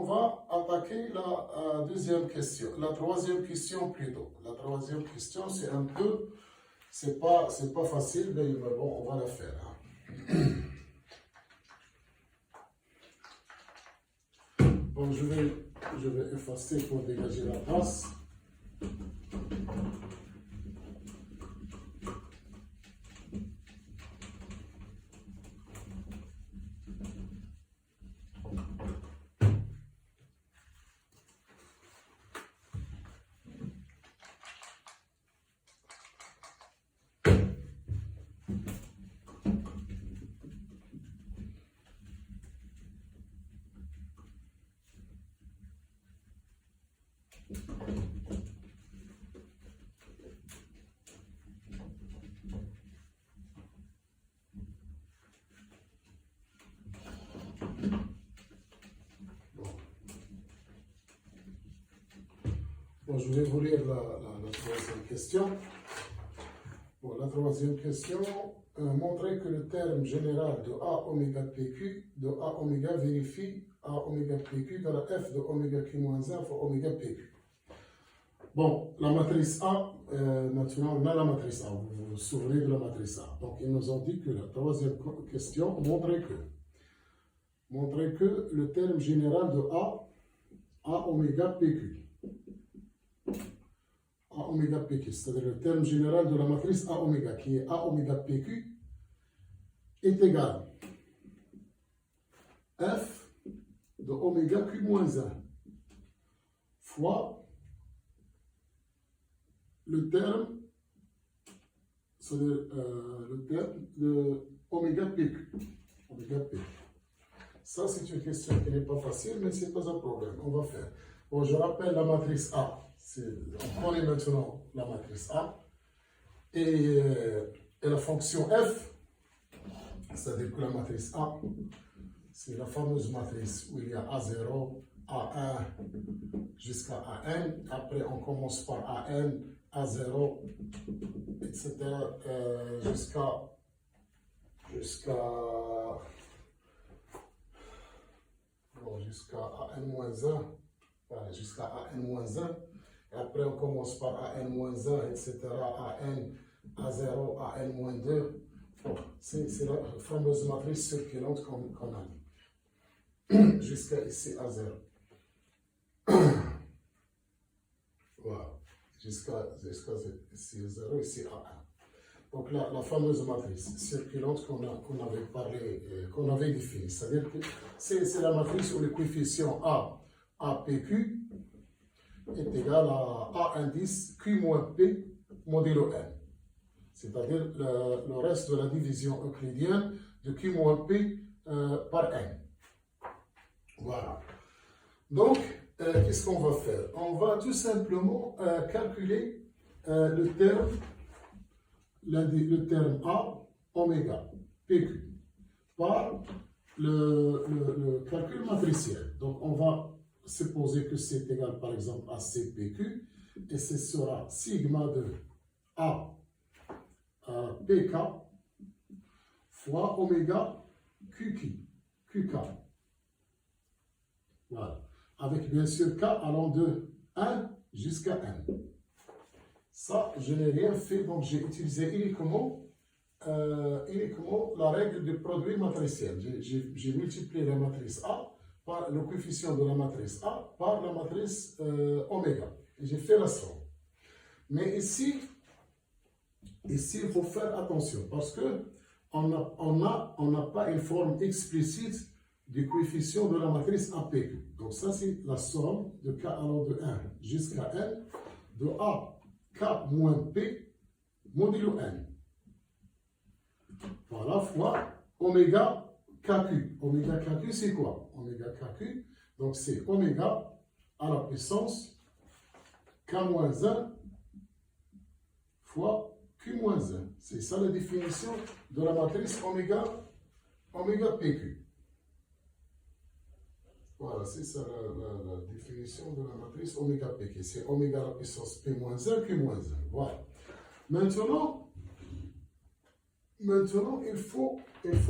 on va attaquer la deuxième question, la troisième question plutôt. La troisième question, c'est un peu, c'est pas facile, mais bon, on va la faire. Bon, je vais effacer pour dégager la place. Bon, je vais vous lire la troisième question. Bon, la troisième question, montrer que le terme général de A oméga PQ, de A oméga vérifie A oméga PQ dans la F de oméga Q-1 fois oméga PQ. Bon, la matrice A, naturellement, on a la matrice A, vous vous souvenez de la matrice A. Donc, ils nous ont dit que la troisième question, montrer que le terme général de A oméga PQ, A oméga PQ, c'est-à-dire le terme général de la matrice A oméga, qui est A oméga PQ, est égal F de oméga Q-1 fois le terme, c'est-à-dire le terme de oméga PQ. Oméga PQ. Ça, c'est une question qui n'est pas facile, mais ce n'est pas un problème. On va faire. Bon, je rappelle la matrice A. On connaît maintenant la matrice A. Et la fonction F, c'est-à-dire que la matrice A, c'est la fameuse matrice où il y a A0, A1 jusqu'à AN. Après, on commence par AN, A0, etc. jusqu'à AN-1, voilà, jusqu'à AN-1. Et après, on commence par AN-1, etc. AN, A0, AN-2. Bon, c'est la fameuse matrice circulante qu'on a dit. Jusqu'à ici, A0. Voilà. Jusqu'à ici, 0, ici, A1. Donc, la fameuse matrice circulante qu'on avait parlé, qu'on avait définie. C'est-à-dire que c'est la matrice où le coefficient APQ est égal à A indice Q moins P modulo N. C'est-à-dire le reste de la division euclidienne de Q moins P par N. Voilà. Donc, qu'est-ce qu'on va faire? On va tout simplement calculer le terme A oméga PQ par le calcul matriciel. Donc, on va supposer que c'est égal, par exemple, à CPQ, et ce sera sigma de A PK fois oméga QK. Voilà. Avec bien sûr K allant de 1 jusqu'à N. Ça, je n'ai rien fait, donc j'ai utilisé uniquement la règle du produit matriciel. J'ai multiplié la matrice A par le coefficient de la matrice A par la matrice oméga. Et j'ai fait la somme. Mais ici, il faut faire attention parce que on n'a pas une forme explicite du coefficient de la matrice APQ. Donc ça, c'est la somme de K allant de 1 jusqu'à N de A K moins P modulo N. Voilà, fois oméga KQ. Oméga KQ, c'est quoi? Oméga KQ, donc c'est oméga à la puissance K-1 fois Q-1. C'est ça la définition de la matrice oméga PQ. Voilà, c'est ça la définition de la matrice oméga PQ. C'est oméga à la puissance P-1, Q-1. Voilà. Maintenant, il faut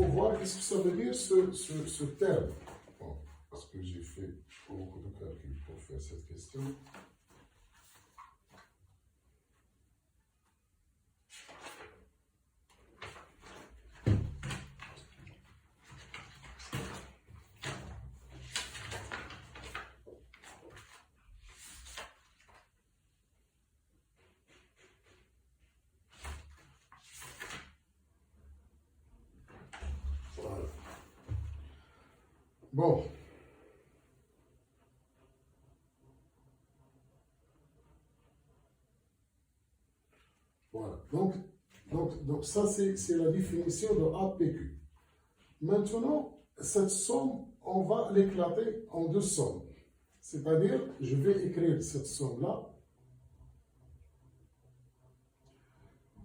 voir qu'est-ce que ça veut dire ce terme. Bon, parce que j'ai fait beaucoup de calculs pour faire cette question. Voilà. Bon. Voilà. Donc ça, c'est la définition de APQ. Maintenant, cette somme, on va l'éclater en deux sommes. C'est-à-dire, je vais écrire cette somme-là.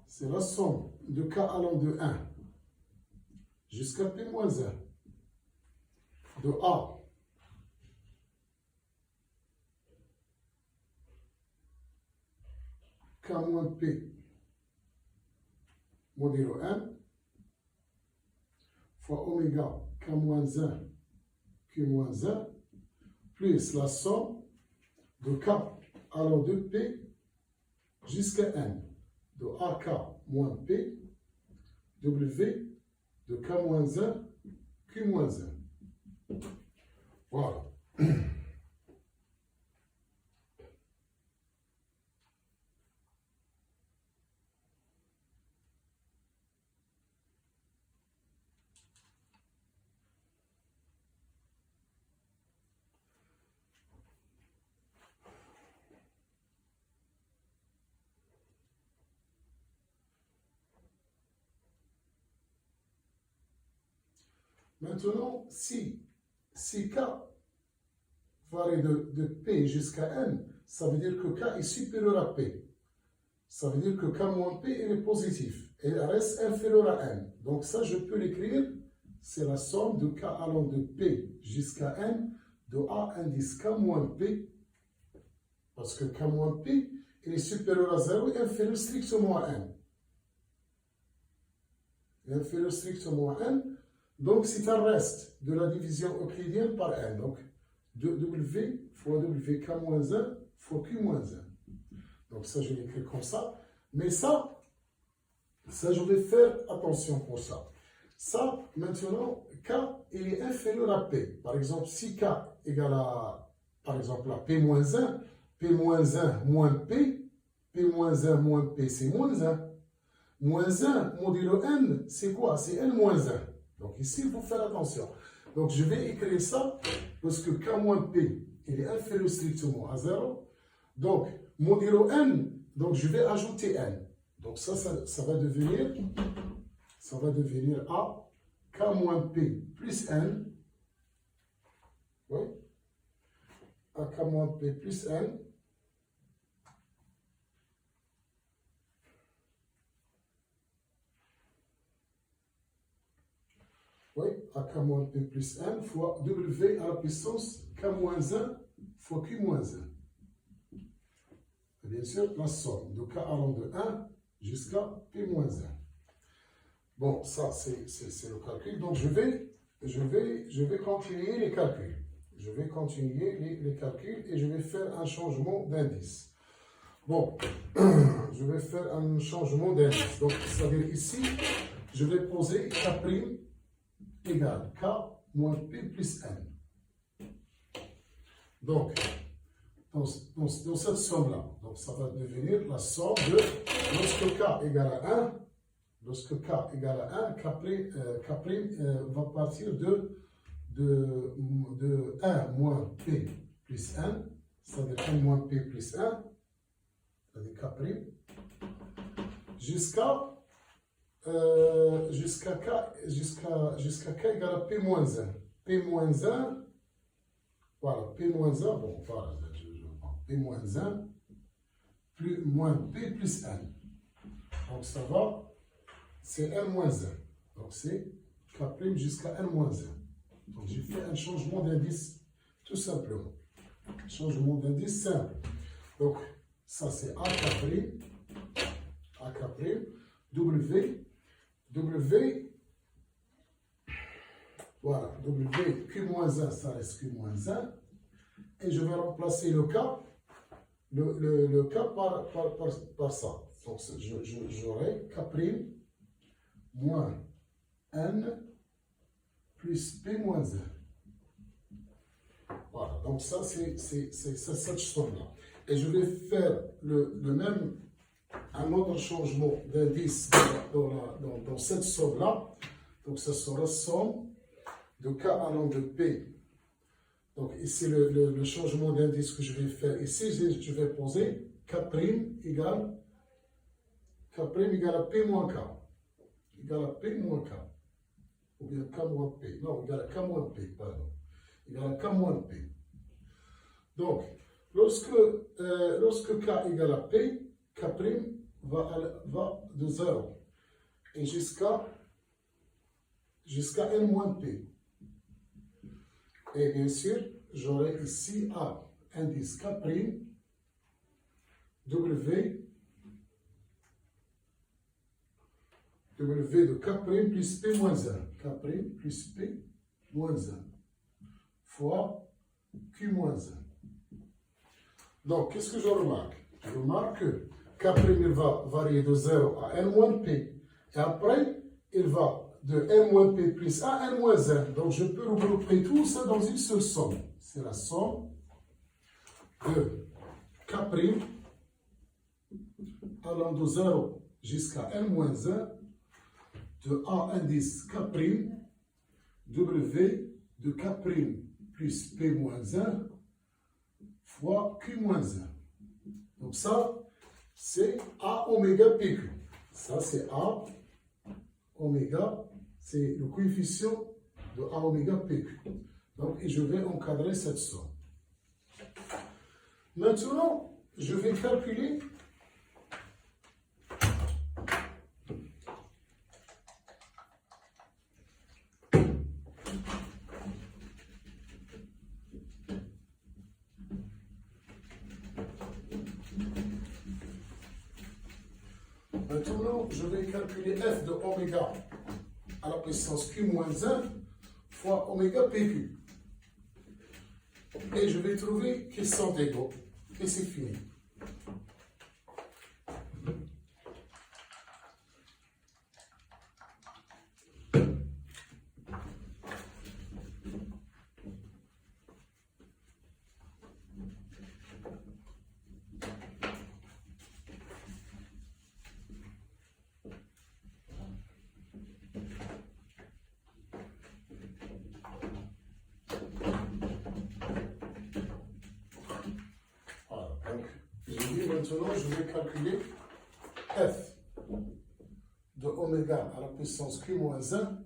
C'est la somme de K allant de 1 jusqu'à P-1 de A K moins P modulo n fois oméga K moins 1 Q moins 1 plus la somme de K allant de P jusqu'à n de AK moins P W de K moins 1 Q moins 1. Voilà. Maintenant, si K varie de P jusqu'à N, ça veut dire que K est supérieur à P. Ça veut dire que K moins P il est positif et il reste inférieur à N. Donc ça, je peux l'écrire, c'est la somme de K allant de P jusqu'à N de A indice K moins P, parce que K moins P il est supérieur à 0 et inférieur strictement à N. Inférieur strictement à N. Donc, c'est un reste de la division euclidienne par n. Donc, W fois W K moins 1 fois Q moins 1. Donc, ça, je l'écris comme ça. Mais ça, je vais faire attention pour ça. Ça, maintenant, K, il est inférieur à P. Par exemple, si K égale à, par exemple, à P moins 1, P moins 1 moins P, P moins 1 moins P, c'est moins 1. Moins 1 modulo n, c'est quoi? C'est n moins 1. Donc ici, il faut faire attention. Donc je vais écrire ça parce que K moins P, il est inférieur strictement à 0. Donc, modulo n, donc je vais ajouter n. Donc ça va devenir A, K moins P plus n. Oui. A, K moins P plus n. Oui, à K moins P plus n fois W à la puissance K moins 1 fois Q moins 1. Et bien sûr, la somme de K allant de 1 jusqu'à P moins 1. Bon, ça, c'est le calcul. Donc, je vais continuer les calculs. Je vais continuer les calculs et je vais faire un changement d'indice. Bon, je vais faire un changement d'indice. Donc, c'est-à-dire ici, je vais poser K' égale K moins P plus N. Donc, dans cette somme-là, donc ça va devenir la somme de, lorsque K égale à 1, lorsque K égale à 1, K' va partir de 1 moins P plus N, c'est-à-dire 1 moins P plus 1, c'est-à-dire K', jusqu'à K égale à P moins 1. P moins 1, voilà, P moins 1, bon, voilà, P moins 1, plus, moins P plus N. Donc ça va, c'est N moins 1. Donc c'est K' jusqu'à N moins 1. Donc j'ai fait un changement d'indice, tout simplement. Changement d'indice simple. Donc ça c'est AK', W, Voilà, W, Q-1, ça reste Q-1. Et je vais remplacer le K, le K par ça. Donc, j'aurai K' moins N plus P moins 1. Voilà, donc ça, c'est cette somme-là. Et je vais faire le même, un autre changement d'indice dans cette somme-là. Donc, ça sera somme de K allant de P. Donc, ici, le changement d'indice que je vais faire, ici, je vais poser K' égale à P moins K. Égale à P moins K. Ou bien K moins P. Non, égale à K moins P, pardon. Égale à K moins P. Donc, lorsque K égale à P, K' va de 0 et jusqu'à N moins P. Et bien sûr, j'aurai ici A, indice K', W de K' plus P moins 1. K' plus P moins 1 fois Q moins 1. Donc, qu'est-ce que je remarque? Je remarque que K' il va varier de 0 à N moins P. Et après, il va de N moins P plus à N moins 1. Donc, je peux regrouper tout ça dans une seule somme. C'est la somme de K' allant de 0 jusqu'à N moins 1 de A indice K', W de K' plus P moins 1 fois Q moins 1. Donc ça, c'est A oméga PQ. Ça, c'est A oméga, c'est le coefficient de A oméga PQ. Donc, et je vais encadrer cette somme. Maintenant, je vais calculer f de oméga à la puissance q moins 1 fois oméga PQ. Et je vais trouver qu'ils sont égaux. Et c'est fini. Maintenant, je vais calculer f de oméga à la puissance q moins 1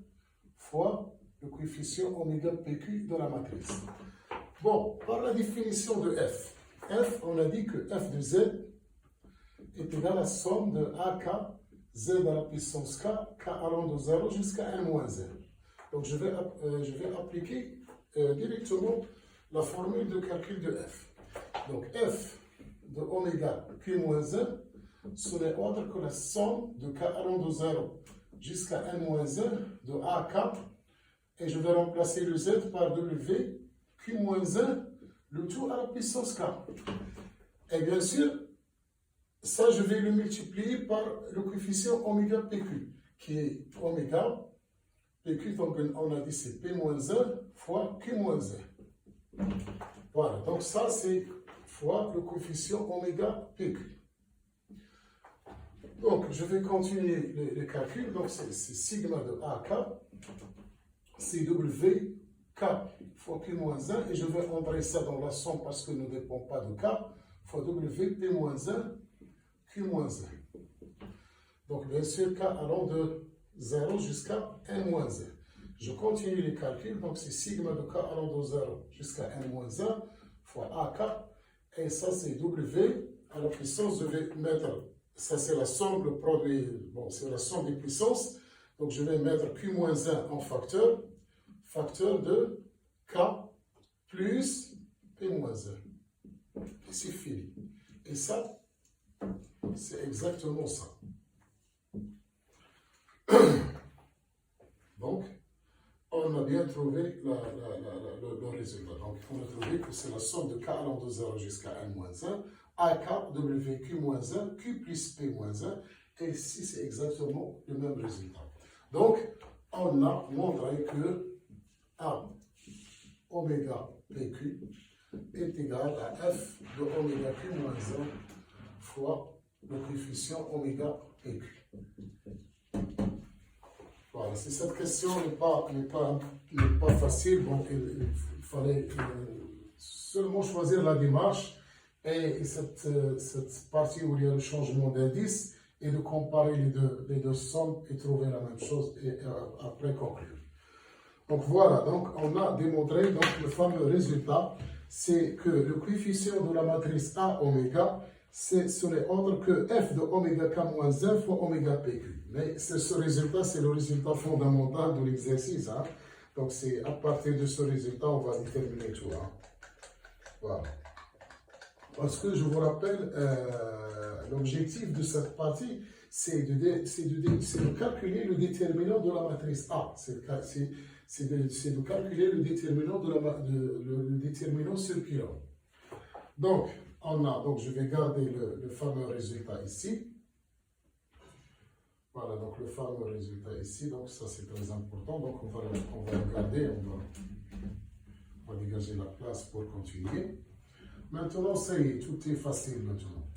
fois le coefficient oméga PQ de la matrice. Bon, par la définition de f, on a dit que f de z est égal à la somme de AK z à la puissance k, k allant de 0 jusqu'à n moins 1. Donc, je vais appliquer directement la formule de calcul de f. Donc, f de oméga q moins 1, ce n'est autre que la somme de k allant de 0 jusqu'à n moins 1 de AK, et je vais remplacer le z par w, q moins 1, le tout à la puissance k. Et bien sûr, ça je vais le multiplier par le coefficient oméga pq, qui est oméga pq, donc on a dit c'est p moins 1 fois q moins 1. Voilà, donc ça c'est fois le coefficient oméga PQ. Donc, je vais continuer les calculs. Donc, c'est sigma de AK, c'est W, K fois Q moins 1, et je vais entrer ça dans la somme parce que ne dépend pas de K, fois W, P moins 1, Q moins 1. Donc, bien sûr, K allant de 0 jusqu'à N moins 1. Je continue les calculs. Donc, c'est sigma de K allant de 0 jusqu'à N moins 1 fois AK. Et ça, c'est W à la puissance, je vais mettre, ça c'est la somme, le produit, bon, c'est la somme des puissances. Donc, je vais mettre Q-1 en facteur de K plus P-1. Et c'est fini. Et ça, c'est exactement ça. Donc, on a bien trouvé résultat. Donc, on a trouvé que c'est la somme de k allant de 0 jusqu'à n moins 1, AK, WQ moins 1, Q plus P moins 1, et ici, c'est exactement le même résultat. Donc, on a montré que A oméga PQ est égal à F de oméga Q moins 1 fois le coefficient oméga PQ. Voilà, si cette question n'est pas facile, bon, il fallait seulement choisir la démarche et cette partie où il y a le changement d'indice et de comparer les deux sommes et trouver la même chose et après conclure. Donc voilà, donc on a démontré donc, le fameux résultat, c'est que le coefficient de la matrice A oméga, ce n'est autre que f de oméga k moins 1 fois oméga pq. Mais ce résultat, c'est le résultat fondamental de l'exercice. Hein. Donc c'est à partir de ce résultat, on va déterminer tout. Hein. Voilà. Parce que je vous rappelle, l'objectif de cette partie, c'est de calculer le déterminant de la matrice A. C'est de calculer le déterminant, le déterminant circulant. Donc, donc je vais garder le fameux résultat ici. Voilà, donc le fameux résultat ici, donc ça c'est très important. Donc on va le garder, on va dégager la place pour continuer. Maintenant, ça y est, tout est facile maintenant.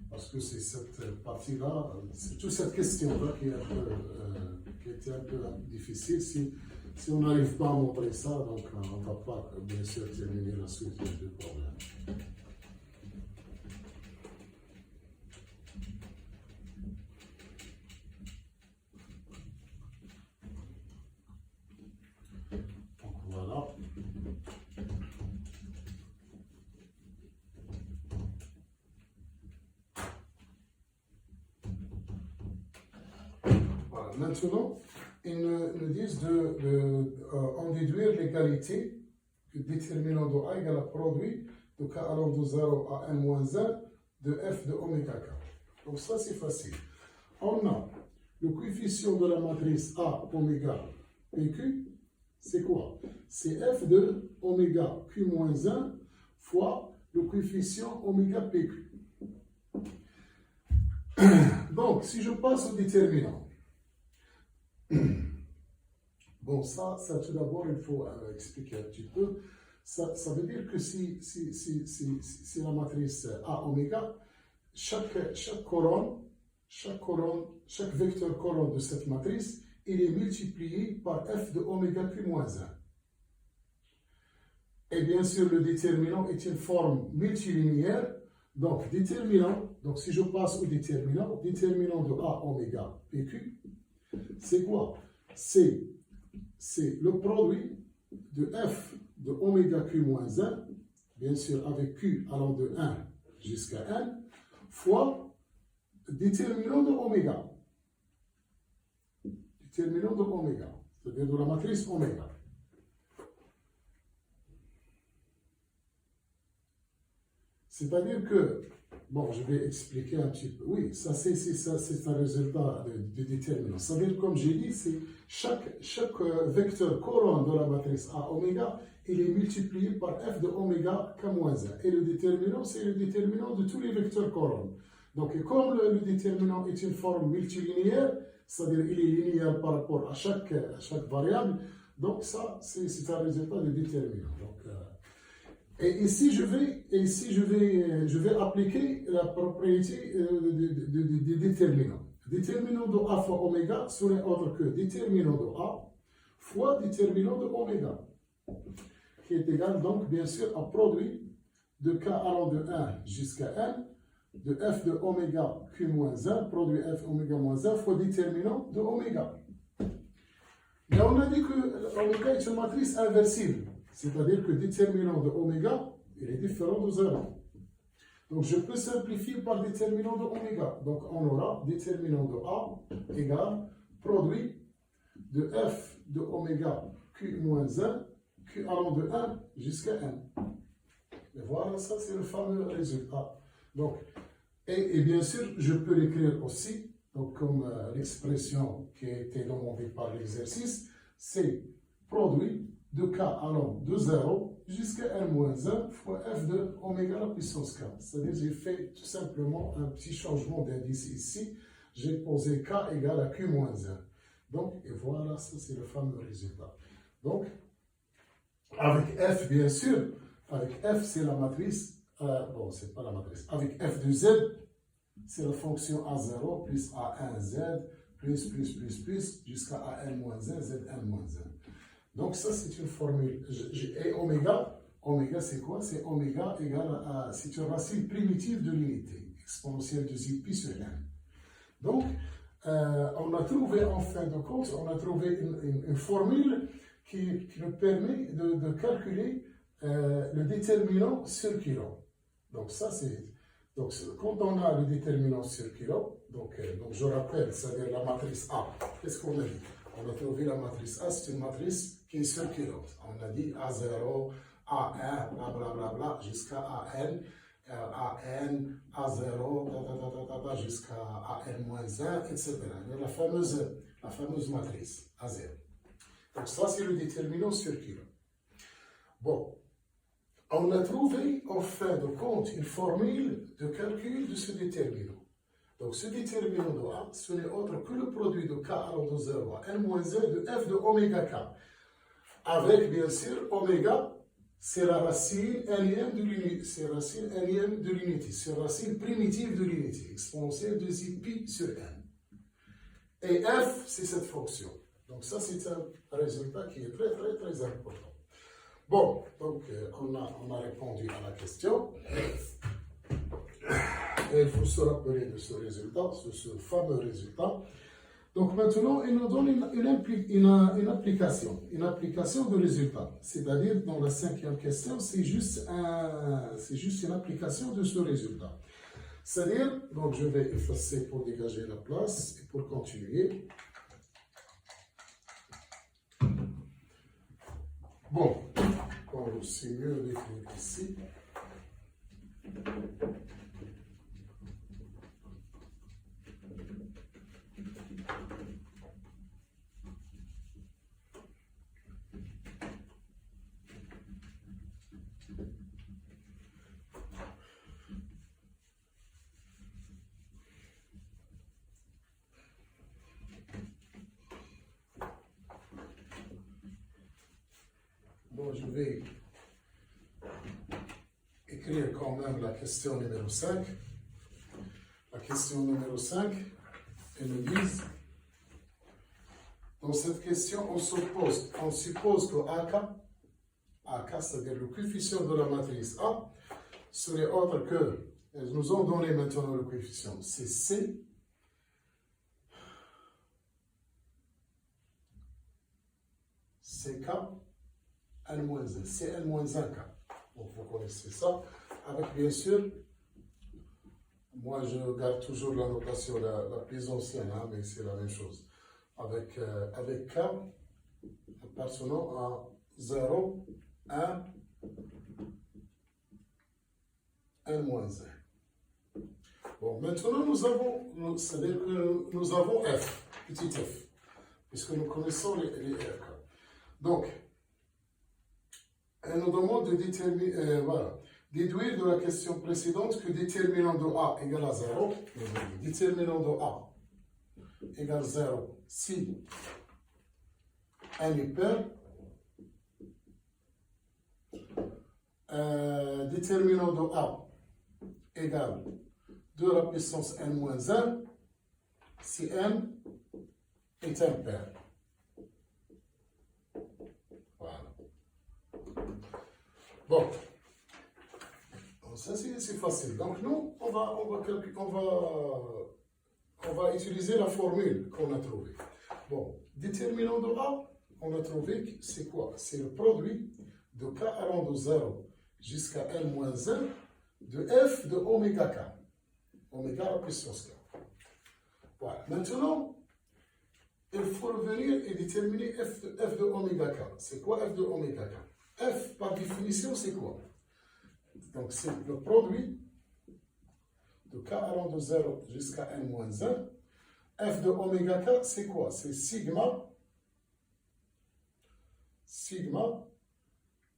Parce que c'est cette partie-là, c'est toute cette question-là qui était un peu difficile. Si on n'arrive pas à montrer ça, donc on ne va pas bien sûr terminer la suite du problème. Donc voilà. Maintenant, ils nous disent en déduire l'égalité du déterminant de A égale à produit de K allant de 0 à n-1 de f de oméga k. Donc ça, c'est facile. On a le coefficient de la matrice A oméga PQ, c'est quoi? C'est f de oméga Q moins 1 fois le coefficient oméga PQ. Donc, si je passe au déterminant, bon, ça tout d'abord, il faut expliquer un petit peu. Ça veut dire que si la matrice A oméga, chaque vecteur couronne de cette matrice, il est multiplié par f de oméga q moins 1. Et bien sûr, le déterminant est une forme multilinéaire. Donc, donc si je passe au déterminant de A oméga PQ, c'est quoi? C'est le produit de f de oméga q moins 1, bien sûr avec q allant de 1 jusqu'à n, fois déterminant de oméga. Déterminant de oméga, c'est-à-dire de la matrice oméga. C'est-à-dire que, bon, je vais expliquer un petit peu. Oui, ça c'est un résultat de déterminant. C'est-à-dire, comme j'ai dit, c'est chaque vecteur couronne de la matrice A oméga, il est multiplié par f de oméga k moins 1. Et le déterminant, c'est le déterminant de tous les vecteurs couronnes. Donc, comme le déterminant est une forme multilinéaire, c'est-à-dire il est linéaire par rapport à chaque variable, donc ça, c'est un résultat de déterminant. Donc, et ici, je vais appliquer la propriété de déterminant. Déterminant de A fois oméga serait autre que déterminant de A fois déterminant de oméga, qui est égal donc bien sûr à produit de K allant de 1 jusqu'à n, de f de oméga q moins 1, produit f oméga moins 1 fois déterminant de oméga. Mais on a dit que oméga est une matrice inversible. C'est-à-dire que déterminant de oméga, il est différent de 0. Donc je peux simplifier par déterminant de oméga. Donc on aura déterminant de A égale produit de f de oméga q moins 1, q allant de 1 jusqu'à n. Et voilà, ça c'est le fameux résultat. Donc, et bien sûr, je peux l'écrire aussi, donc comme l'expression qui a été demandée par l'exercice, c'est produit de k allant de 0 jusqu'à n-1 fois f de oméga la puissance k. C'est-à-dire j'ai fait tout simplement un petit changement d'indice ici. J'ai posé k égale à q-1. Donc, et voilà, ça c'est le fameux résultat. Donc, avec f, bien sûr, avec f c'est la matrice, bon, c'est pas la matrice, avec f de z, c'est la fonction a0 plus a1z plus jusqu'à an-1, zn-1. Donc ça c'est une formule. Et oméga, oméga c'est quoi? C'est oméga égale à, c'est une racine primitive de l'unité, exponentielle de zi pi sur n. Donc, on a trouvé en fin de compte, on a trouvé une formule qui nous permet de calculer le déterminant sur kilo. Donc ça c'est, donc quand on a le déterminant sur kilo, donc je rappelle, c'est-à-dire la matrice A, qu'est-ce qu'on a dit? On a trouvé la matrice A, c'est une matrice qui est sur kilo. On a dit A0, A1, blablabla, jusqu'à AN, AN, A0, jusqu'à AN-1, etc. La fameuse matrice A0. Donc ça, c'est le déterminant sur kilo. Bon, on a trouvé en fin de compte une formule de calcul de ce déterminant. Donc ce déterminant de A, ce n'est autre que le produit de k allant de 0 à n-1 de f de oméga k. Avec, bien sûr, oméga, c'est la racine nème de l'unité, c'est la racine nème de l'unité, c'est la racine primitive de l'unité, exponentielle de zi pi sur n. Et f, c'est cette fonction. Donc ça, c'est un résultat qui est très important. Bon, donc on a répondu à la question. Et il faut se rappeler de ce résultat, ce fameux résultat. Donc maintenant, il nous donne une application de résultat. C'est-à-dire, dans la cinquième question, c'est juste une application de ce résultat. C'est-à-dire, donc je vais effacer pour dégager la place et pour continuer. Bon, c'est mieux d'écrire ici. Bon, je vais écrire quand même la question numéro 5. La question numéro 5, elle nous dit, dans cette question, on suppose que AK, c'est-à-dire le coefficient de la matrice A, serait autre que, elles nous ont donné maintenant le coefficient, c'est C, CK, N-1, c'est N-1K. Donc vous connaissez ça, avec bien sûr, moi je garde toujours la notation la plus ancienne, hein, mais c'est la même chose. Avec K appartenant à 0, 1, N-1. Bon, maintenant c'est-à-dire que nous avons F, petit f, puisque nous connaissons les R. Donc, elle nous demande de déterminer, déduire de la question précédente que déterminant de A égale à 0, déterminant de A égale 0 si n est pair, déterminant de A égale 2 à la puissance n-1 si n est impair. Voilà. Bon. Ça c'est facile. Donc nous, on va utiliser la formule qu'on a trouvée. Bon, déterminant de A, on a trouvé que c'est quoi? C'est le produit de k allant de 0 jusqu'à n-1 de f de oméga k. Oméga à la puissance k. Voilà. Maintenant, il faut revenir et déterminer f de oméga k. C'est quoi f de oméga k? F, par définition, c'est quoi? Donc, c'est le produit de k allant de 0 jusqu'à n-1. F de oméga k, c'est quoi? C'est sigma sigma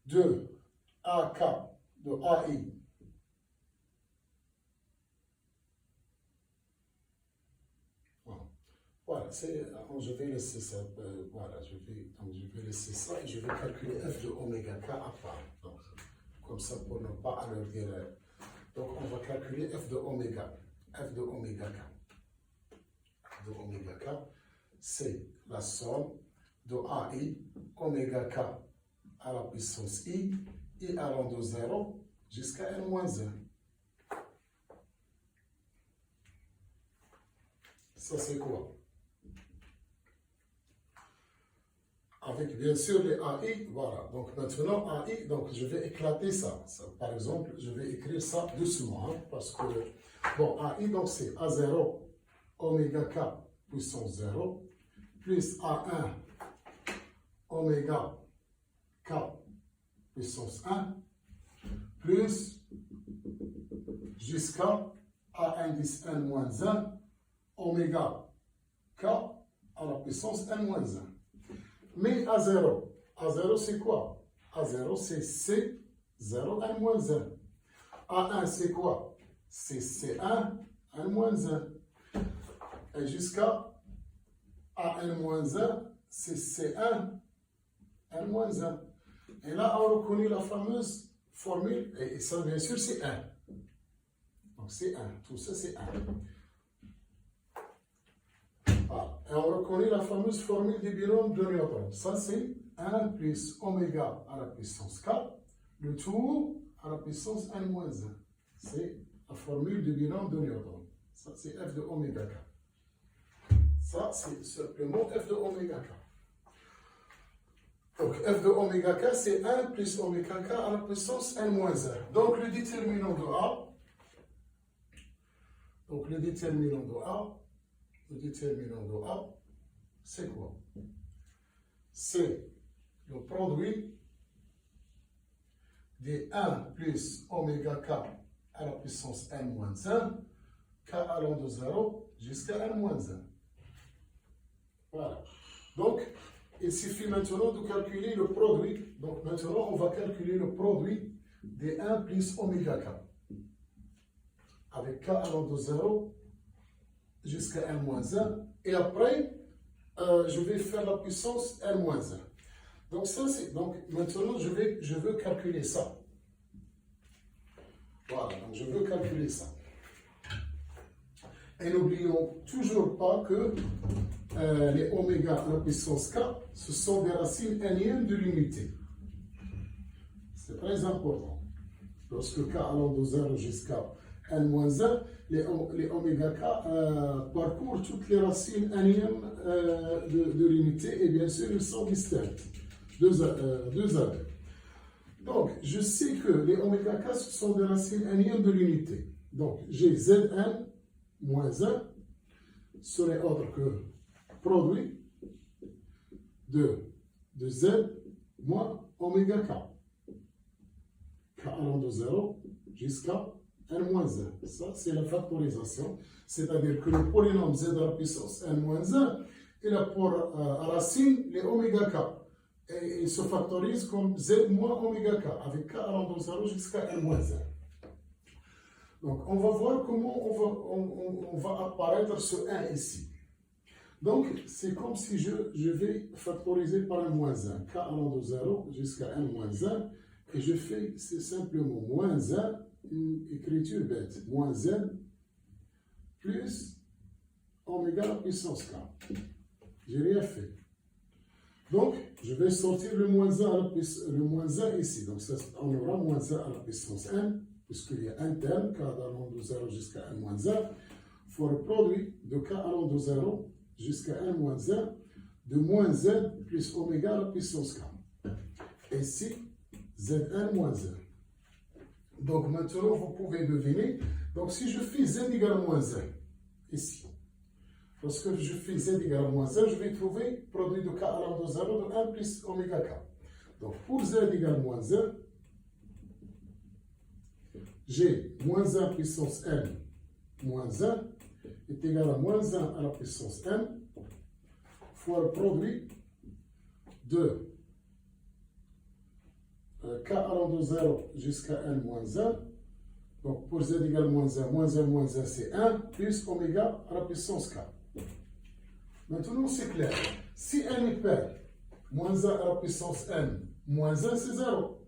de AK, de AI. Voilà, je vais laisser ça, voilà, je vais laisser ça et je vais calculer f de oméga k à part. Donc, comme ça, pour ne pas alourdir. Donc, on va calculer f de oméga k. F de oméga k, c'est la somme de AI, oméga k à la puissance I allant de 0 jusqu'à n-1. Ça, c'est quoi? Avec bien sûr les AI, voilà. Donc maintenant, AI, donc je vais éclater ça. Par exemple, je vais écrire ça doucement, hein, parce que, bon, AI, donc c'est A0, oméga k puissance 0, plus A1, oméga k puissance 1, plus jusqu'à A indice n-1, oméga k à la puissance n-1. Mais A0, c'est quoi? A0, c'est C0, n-1. A1, c'est quoi? C'est C1, n-1. Et jusqu'à AN-1, c'est C1, n-1. Et là, on reconnaît la fameuse formule, et ça, bien sûr, c'est 1. Donc, c'est 1. Tout ça, c'est 1. Voilà. Et on reconnaît la fameuse formule du binôme de Newton. Ça, c'est 1 plus oméga à la puissance 4, le tout à la puissance n-1. C'est la formule du binôme de Newton. Ça, c'est f de oméga k. Ça, c'est simplement f de oméga k. Donc, f de oméga k, c'est 1 plus oméga k à la puissance n-1. Donc, le déterminant de A, c'est quoi? C'est le produit des 1 plus oméga k à la puissance n-1, k allant de 0 jusqu'à n-1. Voilà. Donc, il suffit maintenant de calculer le produit. Donc, maintenant, on va calculer le produit des 1 plus oméga k. Avec k allant de 0 jusqu'à n-1. Et après, je vais faire la puissance n-1. Donc, ça, c'est. Donc, maintenant, je veux calculer ça. Voilà, donc je veux calculer ça. Et n'oublions toujours pas que les oméga à la puissance k, ce sont des racines n-ièmes de l'unité. C'est très important. Lorsque k allant de 0 jusqu'à n-1, les oméga k parcourent toutes les racines n-ièmes de l'unité et bien sûr, ils sont distincts. Deux avec. Donc, je sais que les oméga k, ce sont des racines n-ièmes de l'unité. Donc, j'ai Zn moins 1 serait autre que produit de Z moins oméga k. K allant de 0 jusqu'à n-1. Ça, c'est la factorisation. C'est-à-dire que le polynôme Z à la puissance n-1, il a pour racine les oméga k. Et il se factorise comme Z moins oméga k, avec k allant de 0 jusqu'à n-1. Donc, on va voir comment on va apparaître ce 1 ici. Donc, c'est comme si je vais factoriser par un moins 1, k allant de 0 jusqu'à n-1, et je fais, c'est simplement moins 1, une écriture bête, moins n plus oméga à la puissance k. J'ai rien fait. Donc, je vais sortir le moins 1 ici. Donc, on aura moins 1 à la puissance n, puisqu'il y a un terme, k allant de 0 jusqu'à n-1, fois le produit de k allant de 0 jusqu'à n-1 de moins n plus oméga à la puissance k. Et ici, Zn moins 1. Donc maintenant, vous pouvez deviner. Donc si je fais Z égale moins 1, ici, lorsque je fais Z égale moins 1, je vais trouver produit de k allant de 0 de 1 plus oméga k. Donc pour Z égale moins 1, j'ai moins 1 puissance n moins 1 est égal à moins 1 à la puissance n fois le produit de k allant de 0 jusqu'à n moins 1. Donc pour z égale moins 1, moins 1 c'est 1, plus oméga à la puissance k. Maintenant c'est clair. Si n est pair, moins 1 à la puissance n, moins 1 c'est 0.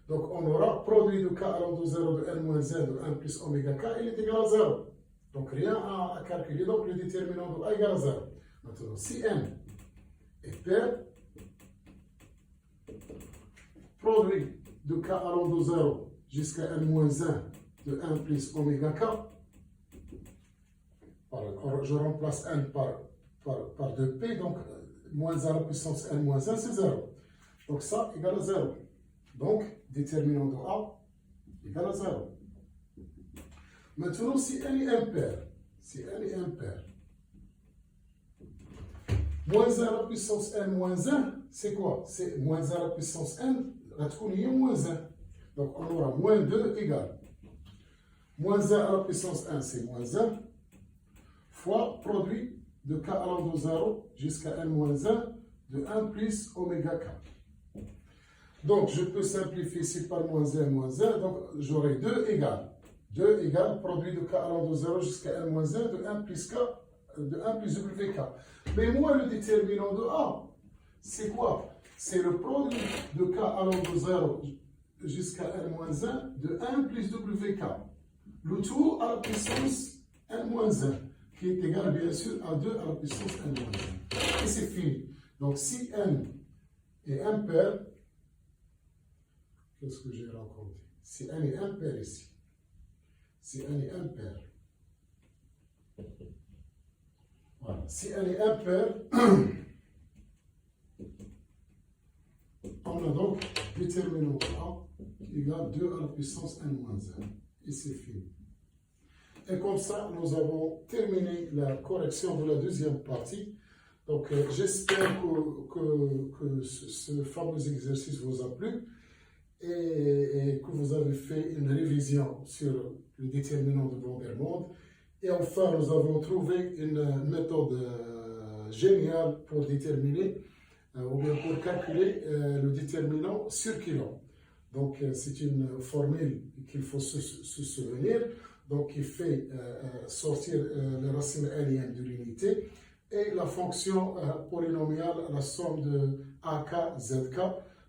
Donc on aura produit de k allant de 0 de n moins 1 de 1 plus oméga k, il est égal à 0. Donc rien à calculer, donc le déterminant de a égale à 0. Maintenant si n est pair, produit de k allant de 0 jusqu'à n moins 1 de 1 plus oméga k, je remplace n par 2p, donc moins 1 à la puissance n moins 1 c'est 0. Donc ça égale à 0. Donc déterminant de a égale à 0. Maintenant si n est impair, moins 1 à la puissance n moins 1, c'est quoi? C'est moins 1 à la puissance n, la tchounie est moins 1. Donc on aura moins 2 égale. Moins 1 à la puissance 1, c'est moins 1, fois produit de k allant de 0 jusqu'à n moins 1 de 1 plus oméga k. Donc je peux simplifier ici par moins 1, donc j'aurai 2 égale. 2 égale produit de k allant de 0 jusqu'à n moins 1 de 1 plus k, de 1 plus wk. Mais moi, le déterminant de a, c'est quoi? C'est le produit de k allant de 0 jusqu'à n moins 1 de 1 plus wk. Le tout à la puissance n-1, qui est égal bien sûr à 2 à la puissance n-1. Et c'est fini. Donc si n est impair, qu'est-ce que j'ai rencontré? Si n est impair ici, si n est impair, voilà. Si n est impair, on a donc déterminant A qui égale 2 à la puissance n-1. Et c'est fini. Et comme ça, nous avons terminé la correction de la deuxième partie. Donc, j'espère que ce fameux exercice vous a plu et que vous avez fait une révision sur le déterminant de Van der Monde. Et enfin, nous avons trouvé une méthode géniale pour déterminer ou bien pour calculer le déterminant circulant. Donc, c'est une formule qu'il faut se souvenir. Donc, il fait sortir les racines n de l'unité et la fonction polynomiale, la somme de AK, ZK.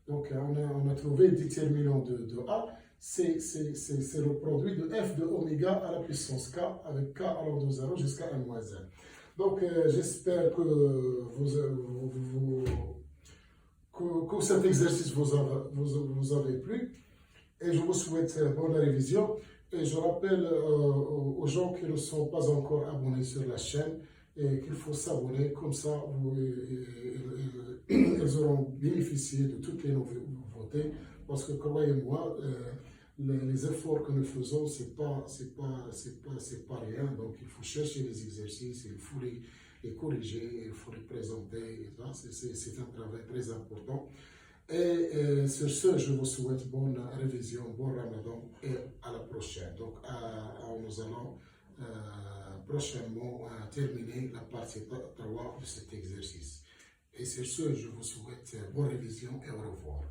Donc, on a trouvé le déterminant de A. C'est le produit de f de oméga à la puissance k avec k allant de 0 jusqu'à n-1. Donc, j'espère que que cet exercice vous avez plu et je vous souhaite bonne révision et je rappelle aux gens qui ne sont pas encore abonnés sur la chaîne et qu'il faut s'abonner, comme ça ils auront bénéficié de toutes les nouveautés parce que croyez-moi les efforts que nous faisons c'est pas rien, donc il faut chercher les exercices, il faut les corriger, il faut les présenter, c'est un travail très important. Et sur ce, je vous souhaite bonne révision, bon Ramadan et à la prochaine. Donc, nous allons prochainement terminer la partie 3 de cet exercice. Et sur ce, je vous souhaite bonne révision et au revoir.